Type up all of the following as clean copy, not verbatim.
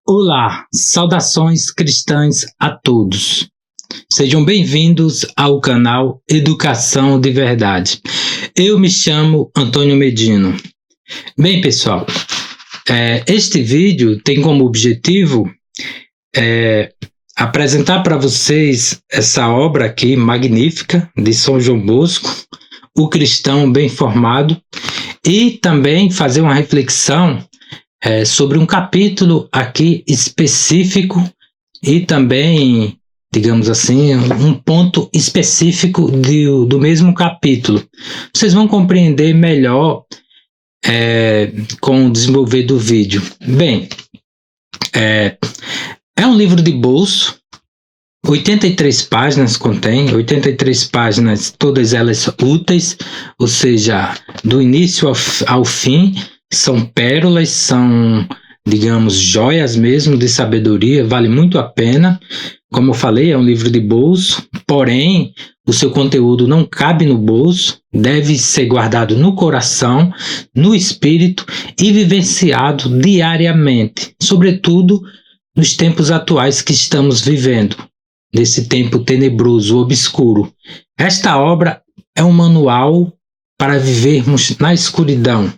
Olá, saudações cristãs a todos. Sejam bem-vindos ao canal Educação de Verdade. Eu me chamo Antônio Medino. Bem, pessoal, este vídeo tem como objetivo apresentar para vocês essa obra aqui magnífica de São João Bosco, o cristão bem formado, e também fazer uma reflexão sobre um capítulo aqui específico e também, digamos assim, um ponto específico do mesmo capítulo. Vocês vão compreender melhor com o desenvolver do vídeo. Bem, é um livro de bolso, 83 páginas contém, 83 páginas, todas elas úteis, ou seja, do início ao fim. São pérolas, são, digamos, joias mesmo de sabedoria, vale muito a pena. Como eu falei, é um livro de bolso, porém, o seu conteúdo não cabe no bolso, deve ser guardado no coração, no espírito e vivenciado diariamente, sobretudo nos tempos atuais que estamos vivendo, nesse tempo tenebroso, obscuro. Esta obra é um manual para vivermos na escuridão.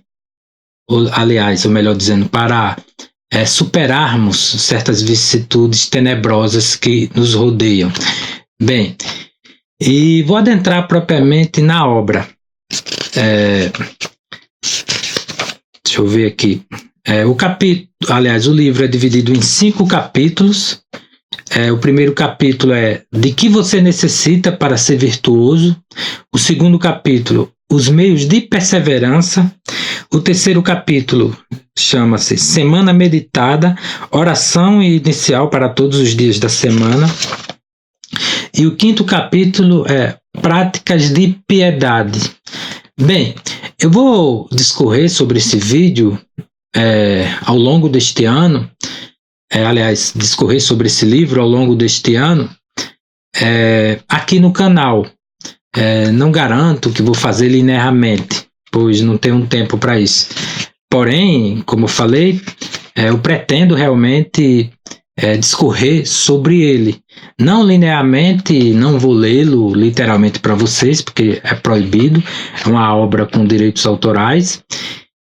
Aliás, ou melhor dizendo, para superarmos certas vicissitudes tenebrosas que nos rodeiam. Bem, e vou adentrar propriamente na obra. Deixa eu ver aqui. O livro é dividido em 5 capítulos. O primeiro capítulo é de que você necessita para ser virtuoso. O segundo capítulo, os meios de perseverança. O terceiro capítulo chama-se Semana Meditada, oração inicial para todos os dias da semana. E o quinto capítulo é Práticas de Piedade. Bem, eu vou discorrer sobre esse vídeo ao longo deste ano, discorrer sobre esse livro ao longo deste ano, aqui no canal. Não garanto que vou fazer linearmente, pois não tenho tempo para isso. Porém, como eu falei, eu pretendo realmente discorrer sobre ele. Não linearmente, não vou lê-lo literalmente para vocês, porque é proibido, é uma obra com direitos autorais.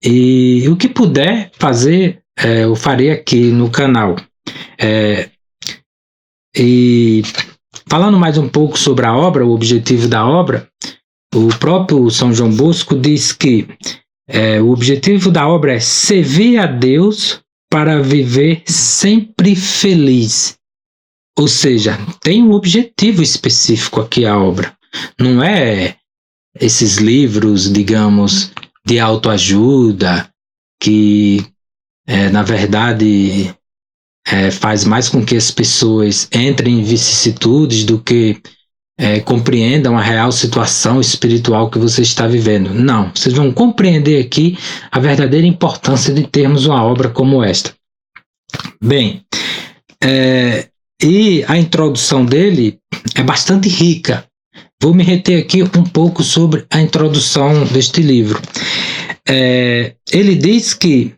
E o que puder fazer, eu farei aqui no canal. E falando mais um pouco sobre a obra, o objetivo da obra, o próprio São João Bosco diz que o objetivo da obra é servir a Deus para viver sempre feliz. Ou seja, tem um objetivo específico aqui a obra. Não é esses livros, digamos, de autoajuda, que na verdade faz mais com que as pessoas entrem em vicissitudes do que compreendam a real situação espiritual que você está vivendo. Não, vocês vão compreender aqui a verdadeira importância de termos uma obra como esta. Bem, e a introdução dele é bastante rica. Vou me reter aqui um pouco sobre a introdução deste livro. Ele diz que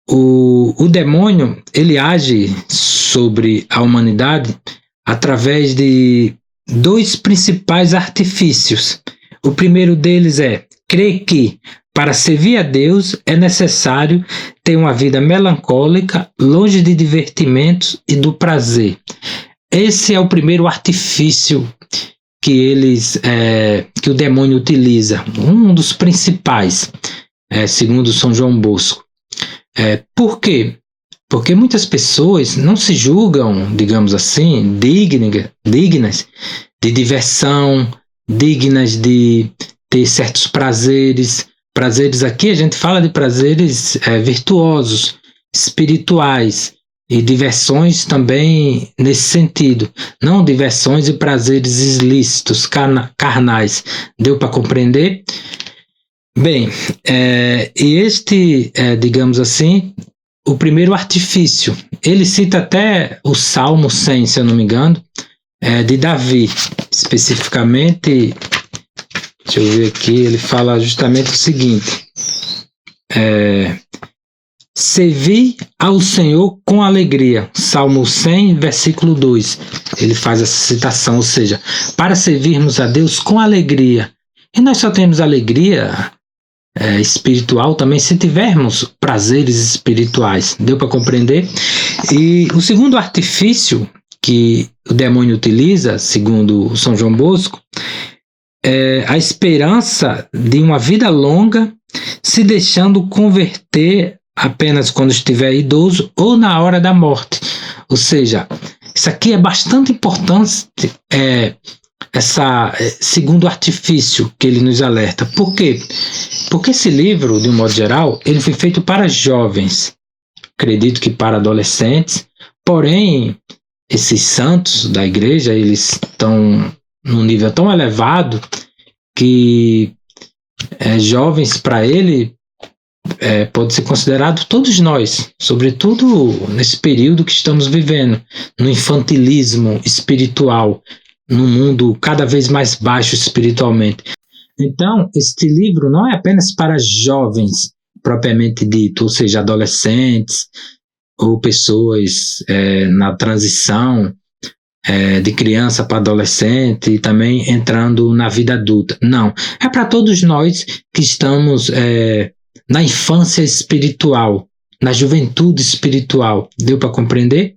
o demônio ele age sobre a humanidade através de 2 principais artifícios. O primeiro deles é crer que, para servir a Deus, é necessário ter uma vida melancólica, longe de divertimentos e do prazer. Esse é o primeiro artifício que o demônio utiliza, um dos principais, segundo São João Bosco. Por quê? Porque muitas pessoas não se julgam, digamos assim, dignas de diversão, dignas de ter certos prazeres. Prazeres aqui, a gente fala de prazeres virtuosos, espirituais, e diversões também nesse sentido. Não diversões e prazeres ilícitos, carnais. Deu para compreender? Bem, e este, digamos assim, o primeiro artifício. Ele cita até o Salmo 100, se eu não me engano, de Davi. Especificamente, deixa eu ver aqui, ele fala justamente o seguinte. Servi ao Senhor com alegria. Salmo 100, versículo 2. Ele faz essa citação, ou seja, para servirmos a Deus com alegria. E nós só temos alegria espiritual também se tivermos prazeres espirituais. Deu para compreender? E o segundo artifício que o demônio utiliza, segundo São João Bosco, é a esperança de uma vida longa, se deixando converter apenas quando estiver idoso ou na hora da morte. Ou seja, isso aqui é bastante importante, segundo artifício que ele nos alerta. Por quê? Porque esse livro, de um modo geral, ele foi feito para jovens, acredito que para adolescentes, porém, esses santos da igreja, eles estão num nível tão elevado que jovens para ele pode ser considerado todos nós, sobretudo nesse período que estamos vivendo, no infantilismo espiritual, num mundo cada vez mais baixo espiritualmente. Então, este livro não é apenas para jovens, propriamente dito, ou seja, adolescentes ou pessoas na transição de criança para adolescente e também entrando na vida adulta. Não, é para todos nós que estamos na infância espiritual, na juventude espiritual. Deu para compreender?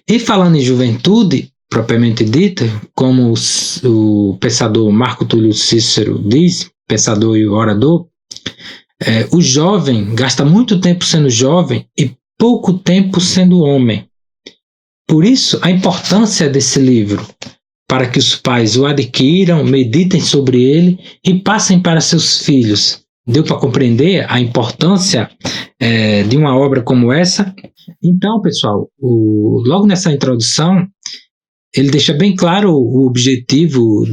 E falando em juventude, propriamente dita, como o pensador Marco Túlio Cícero diz, pensador e orador, o jovem gasta muito tempo sendo jovem e pouco tempo sendo homem. Por isso, a importância desse livro, para que os pais o adquiram, meditem sobre ele e passem para seus filhos. Deu para compreender a importância de uma obra como essa? Então, pessoal, logo nessa introdução, ele deixa bem claro o objetivo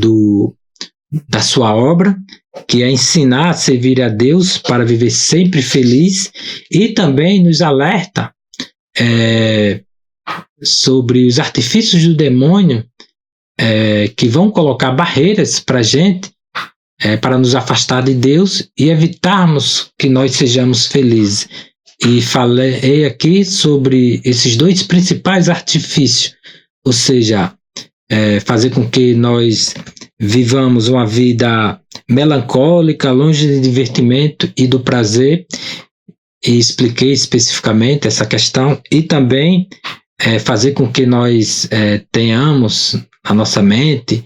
da sua obra, que é ensinar a servir a Deus para viver sempre feliz, e também nos alerta sobre os artifícios do demônio que vão colocar barreiras para a gente, para nos afastar de Deus e evitarmos que nós sejamos felizes. E falei aqui sobre esses dois principais artifícios, ou seja, fazer com que nós vivamos uma vida melancólica, longe de divertimento e do prazer, e expliquei especificamente essa questão, e também fazer com que nós tenhamos na nossa mente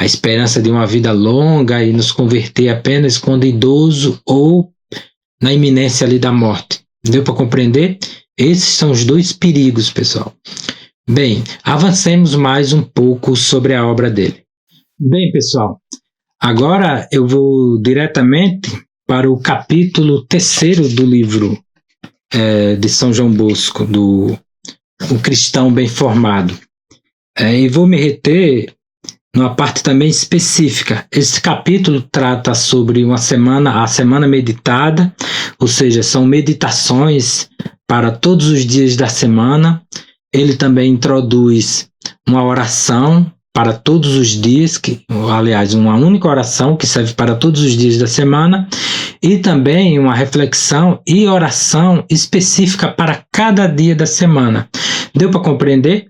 a esperança de uma vida longa e nos converter apenas quando idoso ou na iminência ali da morte. Deu para compreender? Esses são os dois perigos, pessoal. Bem, avancemos mais um pouco sobre a obra dele. Bem, pessoal, agora eu vou diretamente para o capítulo 3º do livro de São João Bosco, O Cristão Bem Formado. E vou me reter numa parte também específica. Esse capítulo trata sobre a semana meditada, ou seja, são meditações para todos os dias da semana. Ele também introduz uma oração para todos os dias, aliás, uma única oração que serve para todos os dias da semana, e também uma reflexão e oração específica para cada dia da semana. Deu para compreender?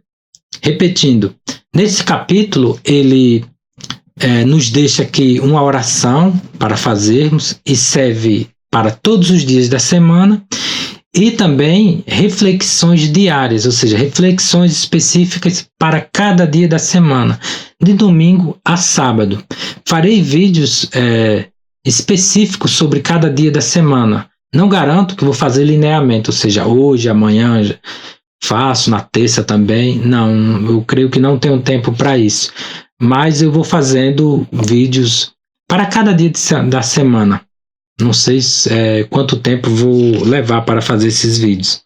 Repetindo, nesse capítulo ele nos deixa aqui uma oração para fazermos e serve para todos os dias da semana, e também reflexões diárias, ou seja, reflexões específicas para cada dia da semana, de domingo a sábado. Farei vídeos específicos sobre cada dia da semana. Não garanto que vou fazer linearmente, ou seja, hoje, amanhã, faço, na terça também. Não, eu creio que não tenho tempo para isso. Mas eu vou fazendo vídeos para cada dia da semana. Não sei quanto tempo vou levar para fazer esses vídeos.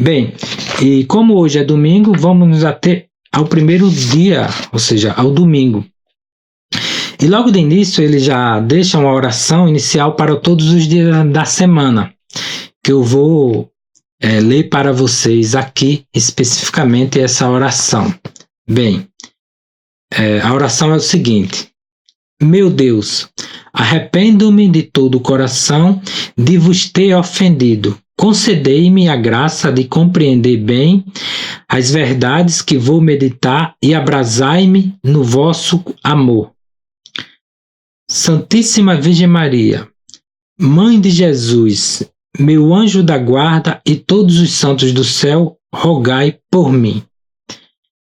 Bem, e como hoje é domingo, vamos nos ater ao primeiro dia, ou seja, ao domingo. E logo de início ele já deixa uma oração inicial para todos os dias da semana, que eu vou ler para vocês aqui especificamente essa oração. Bem, a oração é o seguinte: meu Deus, arrependo-me de todo o coração de vos ter ofendido, concedei-me a graça de compreender bem as verdades que vou meditar e abrasai-me no vosso amor. Santíssima Virgem Maria, Mãe de Jesus, meu anjo da guarda e todos os santos do céu, rogai por mim.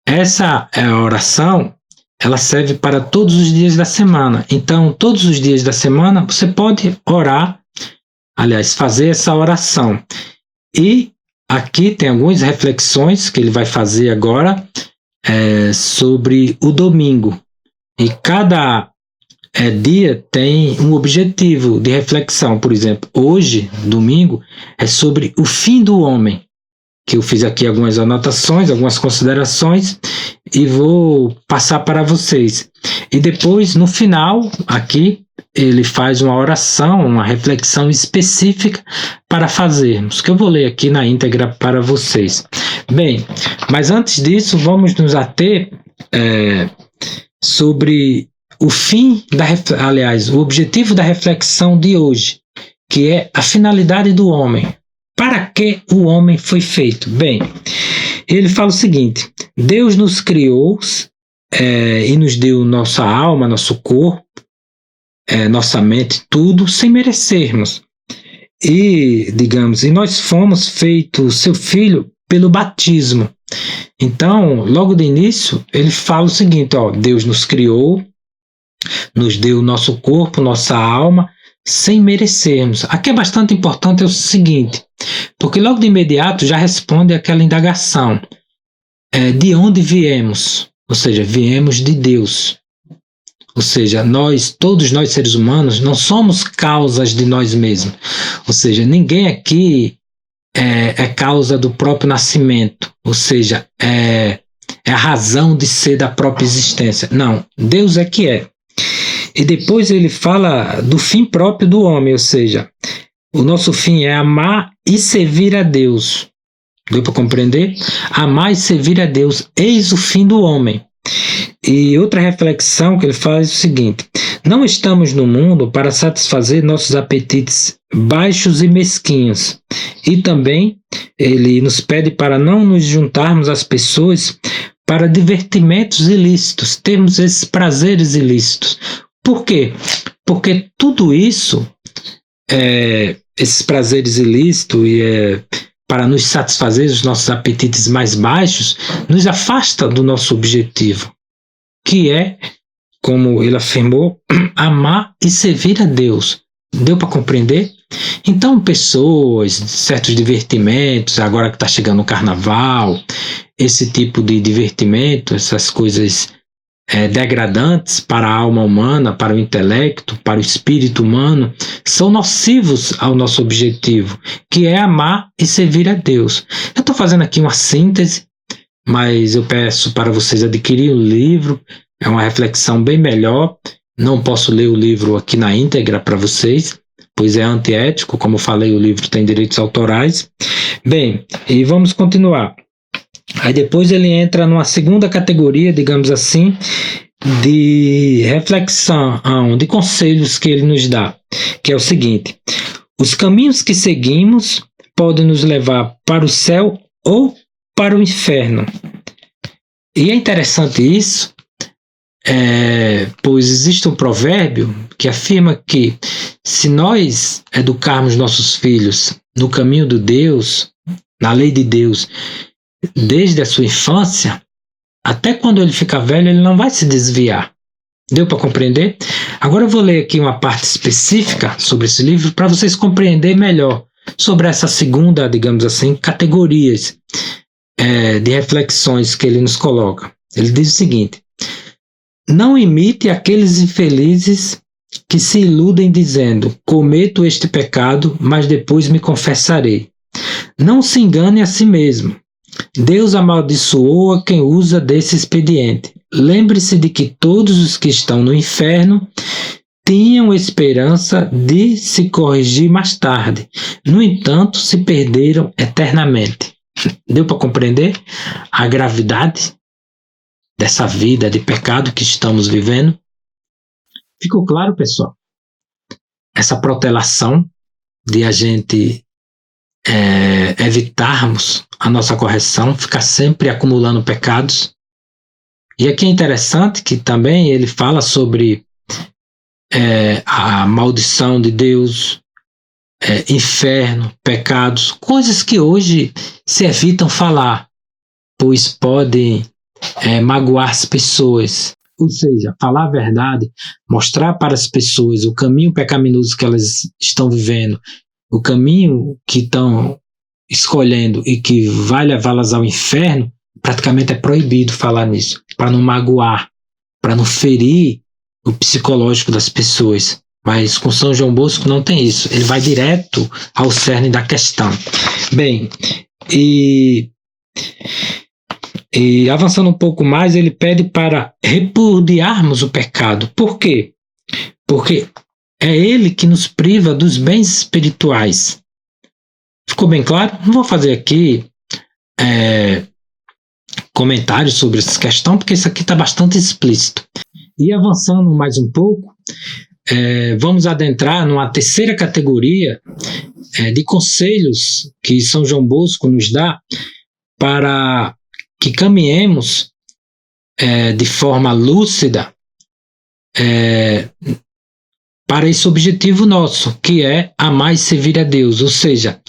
Essa é a oração, ela serve para todos os dias da semana. Então, todos os dias da semana, você pode orar, aliás, fazer essa oração. E aqui tem algumas reflexões que ele vai fazer agora sobre o domingo. E cada dia tem um objetivo de reflexão. Por exemplo, hoje, domingo, é sobre o fim do homem, que eu fiz aqui algumas anotações, algumas considerações e vou passar para vocês. E depois, no final, aqui, ele faz uma oração, uma reflexão específica para fazermos, que eu vou ler aqui na íntegra para vocês. Bem, mas antes disso, vamos nos ater sobre o fim o objetivo da reflexão de hoje, que é a finalidade do homem. Para que o homem foi feito? Bem, ele fala o seguinte: Deus nos criou e nos deu nossa alma, nosso corpo, nossa mente, tudo, sem merecermos. E nós fomos feitos seu filho pelo batismo. Então, logo de início, ele fala o seguinte: Deus nos criou, nos deu nosso corpo, nossa alma, sem merecermos. Aqui é bastante importante o seguinte, porque logo de imediato já responde aquela indagação. De onde viemos? Ou seja, viemos de Deus. Ou seja, todos nós seres humanos, não somos causas de nós mesmos. Ou seja, ninguém aqui é causa do próprio nascimento. Ou seja, é a razão de ser da própria existência. Não, Deus é que é. E depois ele fala do fim próprio do homem, ou seja, o nosso fim é amar e servir a Deus. Deu para compreender? Amar e servir a Deus, eis o fim do homem. E outra reflexão que ele faz é o seguinte: não estamos no mundo para satisfazer nossos apetites baixos e mesquinhos. E também ele nos pede para não nos juntarmos às pessoas para divertimentos ilícitos, termos esses prazeres ilícitos. Por quê? Porque tudo isso, esses prazeres ilícitos, para nos satisfazer os nossos apetites mais baixos, nos afasta do nosso objetivo, que é, como ele afirmou, amar e servir a Deus. Deu para compreender? Então, pessoas, certos divertimentos, agora que está chegando o carnaval, esse tipo de divertimento, essas coisas degradantes para a alma humana, para o intelecto, para o espírito humano, são nocivos ao nosso objetivo, que é amar e servir a Deus. Eu estou fazendo aqui uma síntese, mas eu peço para vocês adquirirem o livro, é uma reflexão bem melhor. Não posso ler o livro aqui na íntegra para vocês, pois é antiético, como eu falei, o livro tem direitos autorais. Bem, e vamos continuar. Aí depois ele entra numa segunda categoria, digamos assim, de reflexão, de conselhos que ele nos dá, que é o seguinte: os caminhos que seguimos podem nos levar para o céu ou para o inferno. E é interessante isso, pois existe um provérbio que afirma que se nós educarmos nossos filhos no caminho de Deus, na lei de Deus, desde a sua infância, até quando ele ficar velho, ele não vai se desviar. Deu para compreender? Agora eu vou ler aqui uma parte específica sobre esse livro para vocês compreenderem melhor sobre essa segunda, digamos assim, categorias de reflexões que ele nos coloca. Ele diz o seguinte: não imite aqueles infelizes que se iludem dizendo: cometo este pecado, mas depois me confessarei. Não se engane a si mesmo. Deus amaldiçoa quem usa desse expediente. Lembre-se de que todos os que estão no inferno tinham esperança de se corrigir mais tarde. No entanto, se perderam eternamente. Deu para compreender a gravidade dessa vida de pecado que estamos vivendo? Ficou claro, pessoal? Essa protelação de a gente evitarmos a nossa correção, ficar sempre acumulando pecados. E aqui é interessante que também ele fala sobre a maldição de Deus, inferno, pecados, coisas que hoje se evitam falar, pois podem magoar as pessoas. Ou seja, falar a verdade, mostrar para as pessoas o caminho pecaminoso que elas estão vivendo, o caminho que estão escolhendo e que vai levá-las ao inferno, praticamente é proibido falar nisso, para não magoar, para não ferir o psicológico das pessoas. Mas com São João Bosco não tem isso, ele vai direto ao cerne da questão. Bem, e avançando um pouco mais, ele pede para repudiarmos o pecado. Por quê? Porque é ele que nos priva dos bens espirituais. Ficou bem claro? Não vou fazer aqui comentários sobre essa questão, porque isso aqui está bastante explícito. E avançando mais um pouco, vamos adentrar numa terceira categoria de conselhos que São João Bosco nos dá para que caminhemos de forma lúcida para esse objetivo nosso, que é amar e servir a Deus. Ou seja,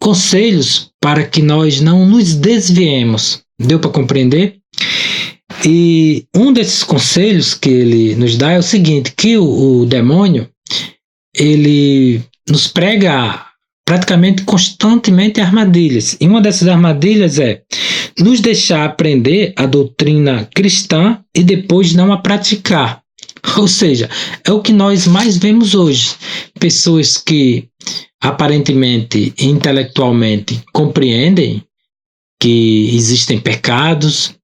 conselhos para que nós não nos desviemos. Deu para compreender? E um desses conselhos que ele nos dá é o seguinte, que o demônio, ele nos prega praticamente constantemente armadilhas. E uma dessas armadilhas é nos deixar aprender a doutrina cristã e depois não a praticar. Ou seja, é o que nós mais vemos hoje. Pessoas que aparentemente, intelectualmente, compreendem que existem pecados,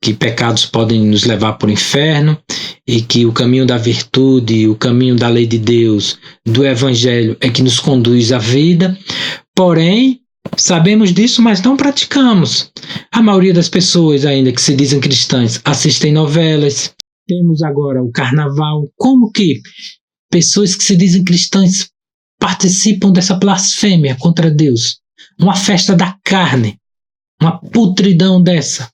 que pecados podem nos levar para o inferno e que o caminho da virtude, o caminho da lei de Deus, do evangelho é que nos conduz à vida. Porém, sabemos disso, mas não praticamos. A maioria das pessoas ainda que se dizem cristãs assistem novelas. Temos agora o carnaval. Como que pessoas que se dizem cristãs participam dessa blasfêmia contra Deus? Uma festa da carne, uma putridão dessa.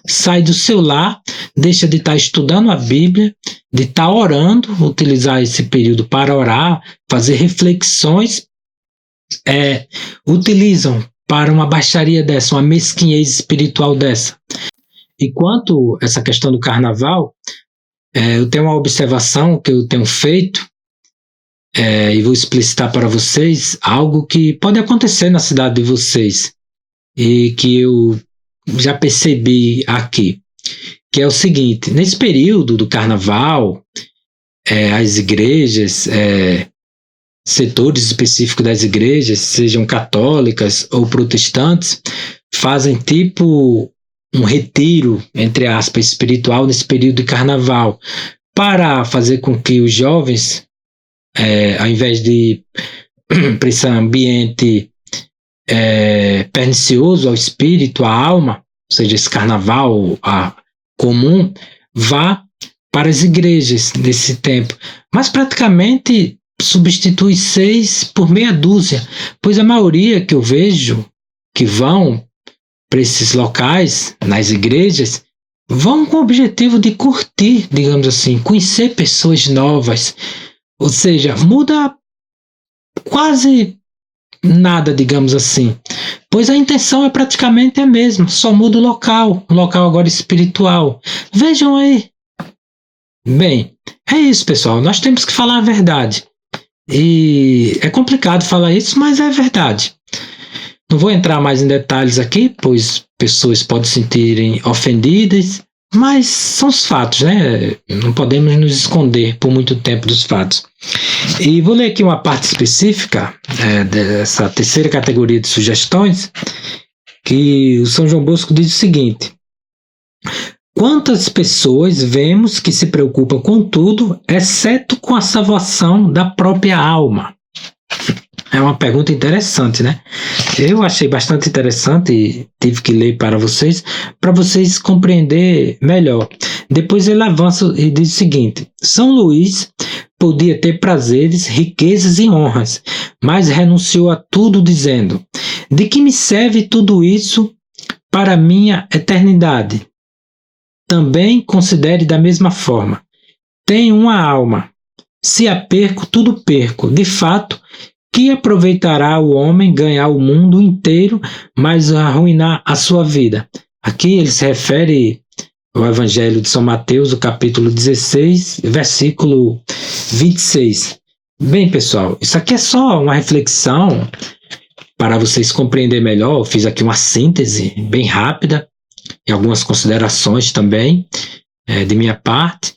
Sai do seu lar, deixa de estar estudando a Bíblia, de estar orando, utilizar esse período para orar, fazer reflexões, utilizam para uma baixaria dessa, uma mesquinhez espiritual dessa. E quanto a essa questão do carnaval, eu tenho uma observação que eu tenho feito, e vou explicitar para vocês algo que pode acontecer na cidade de vocês, e que eu já percebi aqui, que é o seguinte: nesse período do carnaval, as igrejas, setores específicos das igrejas, sejam católicas ou protestantes, fazem tipo um retiro, entre aspas, espiritual nesse período de carnaval, para fazer com que os jovens, ao invés de para esse ambiente pernicioso ao espírito, à alma, ou seja, esse carnaval comum, vá para as igrejas nesse tempo. Mas praticamente substitui 6 por meia dúzia, pois a maioria que eu vejo que vão para esses locais, nas igrejas, vão com o objetivo de curtir, digamos assim, conhecer pessoas novas. Ou seja, muda quase nada, digamos assim, pois a intenção é praticamente a mesma, só muda o local agora espiritual. Vejam aí. Bem, é isso, pessoal, nós temos que falar a verdade. E é complicado falar isso, mas é verdade. Não vou entrar mais em detalhes aqui, pois pessoas podem se sentirem ofendidas, mas são os fatos, né? Não podemos nos esconder por muito tempo dos fatos. E vou ler aqui uma parte específica dessa terceira categoria de sugestões, que o São João Bosco diz o seguinte: quantas pessoas vemos que se preocupam com tudo, exceto com a salvação da própria alma? É uma pergunta interessante, né? Eu achei bastante interessante e tive que ler para vocês compreender melhor. Depois ele avança e diz o seguinte: São Luís podia ter prazeres, riquezas e honras, mas renunciou a tudo, dizendo: de que me serve tudo isso para minha eternidade? Também considere da mesma forma. Tenho uma alma. Se a perco, tudo perco. De fato, que aproveitará o homem ganhar o mundo inteiro, mas arruinar a sua vida? Aqui ele se refere ao Evangelho de São Mateus, o capítulo 16, versículo 26. Bem, pessoal, isso aqui é só uma reflexão para vocês compreenderem melhor. Eu fiz aqui uma síntese bem rápida e algumas considerações também de minha parte,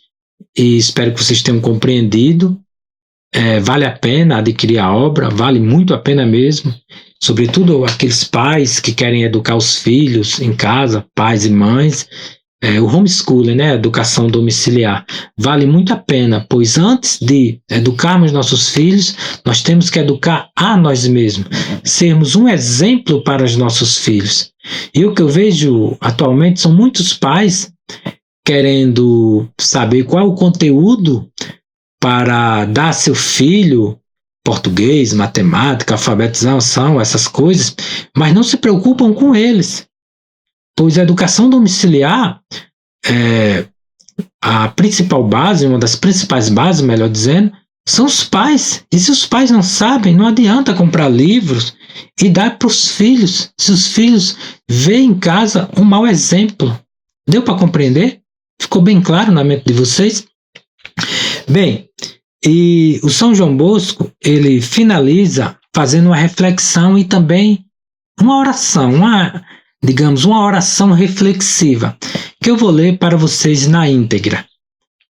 e espero que vocês tenham compreendido. Vale a pena adquirir a obra, vale muito a pena mesmo, sobretudo aqueles pais que querem educar os filhos em casa, pais e mães. O homeschooling, né, a educação domiciliar, vale muito a pena, pois antes de educarmos nossos filhos, nós temos que educar a nós mesmos, sermos um exemplo para os nossos filhos. E o que eu vejo atualmente são muitos pais querendo saber qual é o conteúdo para dar a seu filho português, matemática, alfabetização, essas coisas, mas não se preocupam com eles. Pois a educação domiciliar é a principal base, uma das principais bases, melhor dizendo, são os pais. E se os pais não sabem, não adianta comprar livros e dar para os filhos, se os filhos veem em casa um mau exemplo. Deu para compreender? Ficou bem claro na mente de vocês? Bem, e o São João Bosco, ele finaliza fazendo uma reflexão e também uma oração, uma oração reflexiva, que eu vou ler para vocês na íntegra,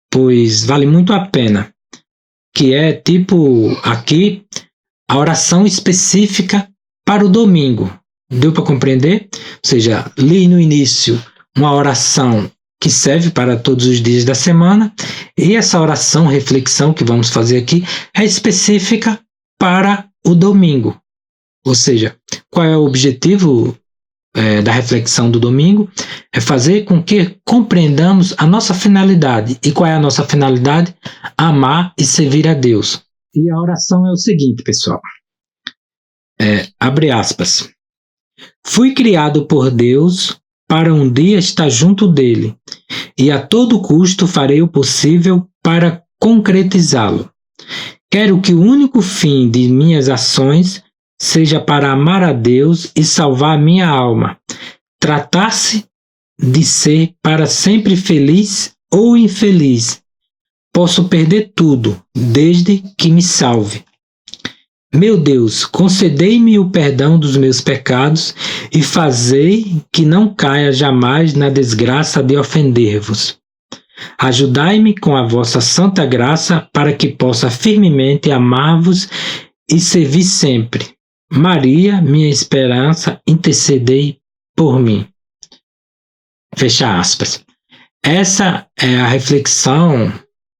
pois vale muito a pena, que é tipo aqui a oração específica para o domingo. Deu para compreender? Ou seja, li no início uma oração que serve para todos os dias da semana, e essa oração, reflexão que vamos fazer aqui, é específica para o domingo. Ou seja, qual é o objetivo da reflexão do domingo? É fazer com que compreendamos a nossa finalidade. E qual é a nossa finalidade? Amar e servir a Deus. E a oração é o seguinte, pessoal. Abre aspas. Fui criado por Deus para um dia estar junto dele, e a todo custo farei o possível para concretizá-lo. Quero que o único fim de minhas ações seja para amar a Deus e salvar minha alma. Tratar-se de ser para sempre feliz ou infeliz. Posso perder tudo, desde que me salve. Meu Deus, concedei-me o perdão dos meus pecados e fazei que não caia jamais na desgraça de ofender-vos. Ajudai-me com a vossa santa graça para que possa firmemente amar-vos e servir sempre. Maria, minha esperança, intercedei por mim. Fecha aspas. Essa é a reflexão,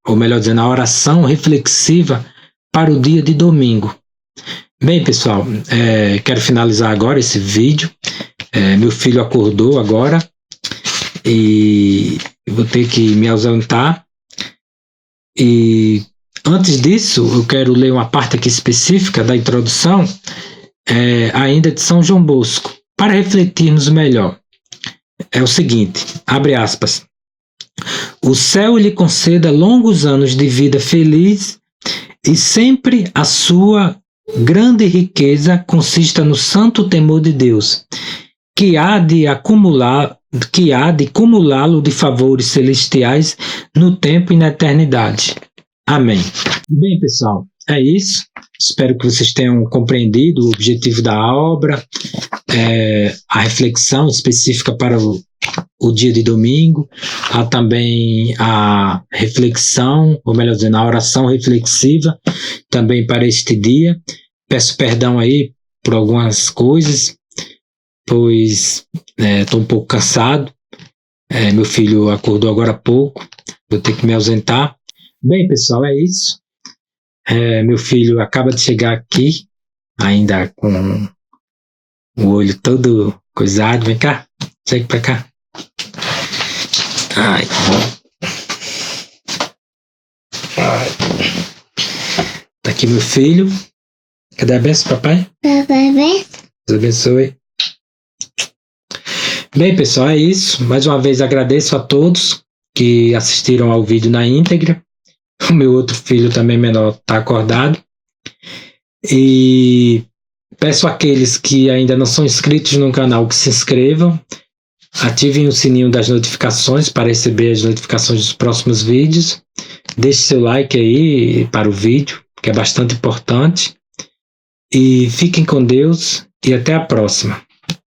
ou melhor dizendo, a oração reflexiva para o dia de domingo. Bem, pessoal, quero finalizar agora esse vídeo. Meu filho acordou agora e vou ter que me ausentar. E antes disso, eu quero ler uma parte aqui específica da introdução, ainda de São João Bosco, para refletirmos melhor. É o seguinte, abre aspas. O céu lhe conceda longos anos de vida feliz e sempre a sua grande riqueza consista no santo temor de Deus, que há de cumulá-lo de favores celestiais no tempo e na eternidade. Amém. Bem, pessoal, é isso. Espero que vocês tenham compreendido o objetivo da obra, a reflexão específica para o dia de domingo, há também a reflexão, ou melhor dizendo, a oração reflexiva também para este dia. Peço perdão aí por algumas coisas, pois estou um pouco cansado. Meu filho acordou agora há pouco, vou ter que me ausentar. Bem, pessoal, é isso. Meu filho acaba de chegar aqui, ainda com o olho todo coisado. Vem cá, chega pra cá. Ai. Tá aqui meu filho. Cadê a bênção, papai? Deus abençoe. Bem, pessoal, é isso. Mais uma vez agradeço a todos que assistiram ao vídeo na íntegra. O meu outro filho também menor está acordado. E peço àqueles que ainda não são inscritos no canal que se inscrevam. Ativem o sininho das notificações para receber as notificações dos próximos vídeos. Deixe seu like aí para o vídeo, que é bastante importante. E fiquem com Deus e até a próxima.